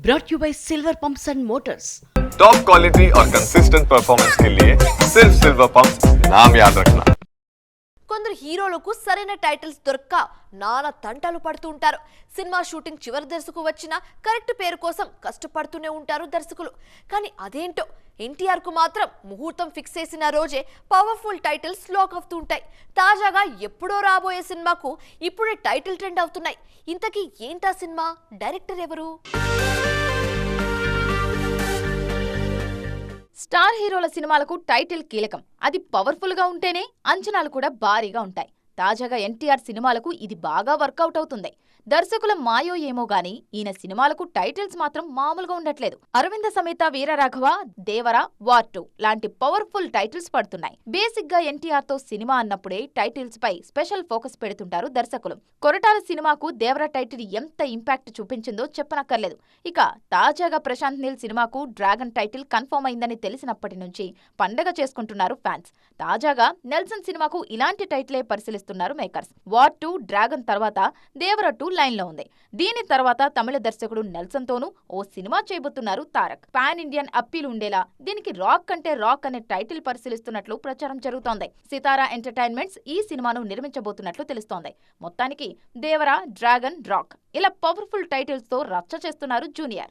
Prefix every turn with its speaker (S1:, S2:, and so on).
S1: brought you by Silver Pumps and Motors.
S2: Top quality और consistent performance के लिए सिर्फ सिल्वर पंप्स नाम याद रखना।
S3: కొందరు హీరోలకు సరైన టైటిల్స్ దొరక్క నానా తంటాలు పడుతూ ఉంటారు. సినిమా షూటింగ్ చివరి దశకు వచ్చిన కరెక్ట్ పేరు కోసం కష్టపడుతూనే ఉంటారు దర్శకులు. కానీ అదేంటో ఎన్టీఆర్ కు మాత్రం ముహూర్తం ఫిక్స్ చేసిన రోజే పవర్ఫుల్ టైటిల్స్ లాక్ అవుతూ ఉంటాయి. తాజాగా ఎప్పుడో రాబోయే సినిమాకు ఇప్పుడే టైటిల్ ట్రెండ్ అవుతున్నాయి. ఇంతకీ ఏంటా సినిమా, డైరెక్టర్ ఎవరు?
S4: స్టార్ హీరోల సినిమాలకు టైటిల్ కీలకం. అది పవర్ఫుల్ గా ఉంటేనే అంచనాలు కూడా భారీగా ఉంటాయి. తాజాగా ఎన్టీఆర్ సినిమాలకు ఇది బాగా వర్కౌట్ అవుతుంది. దర్శకుల మాయో ఏమో గానీ ఈయన సినిమాలకు టైటిల్స్ మాత్రం మామూలుగా ఉండట్లేదు. అరవింద సమేత వీరరాఘవ, దేవర, వార్ 2 లాంటి పవర్ఫుల్ టైటిల్స్ పడుతున్నాయి. బేసిక్ గా ఎన్టీఆర్ తో సినిమా అన్నప్పుడే టైటిల్స్ పై స్పెషల్ ఫోకస్ పెడుతుంటారు దర్శకులు. కొరటాల సినిమాకు దేవర టైటిల్ ఎంత ఇంపాక్ట్ చూపించిందో చెప్పనక్కర్లేదు. ఇక తాజాగా ప్రశాంత్ నీల్ సినిమాకు డ్రాగన్ టైటిల్ కన్ఫర్మ్ అయిందని తెలిసినప్పటి నుంచి పండగ చేసుకుంటున్నారు ఫ్యాన్స్. తాజాగా నెల్సన్ సినిమాకు ఇలాంటి టైటిలే పరిశీలిస్తున్నారు మేకర్స్. వార్ 2 డ్రాగన్ తర్వాత దేవర 2 లైన్ లో ఉంది. దీని తర్వాత తమిళ దర్శకుడు నెల్సన్ తోనూ ఓ సినిమా చేయబోతున్నారు తారక్. పాన్ ఇండియన్ అప్పీల్ ఉండేలా దీనికి రాక్ అంటే రాక్ అనే టైటిల్ పరిశీలిస్తున్నట్లు ప్రచారం జరుగుతోంది. సితారా ఎంటర్టైన్మెంట్స్ ఈ సినిమాను నిర్మించబోతున్నట్లు తెలుస్తోంది. మొత్తానికి దేవర, డ్రాగన్, రాక్ ఇలా పవర్ఫుల్ టైటిల్స్ తో రచ్చ చేస్తున్నారు జూనియర్.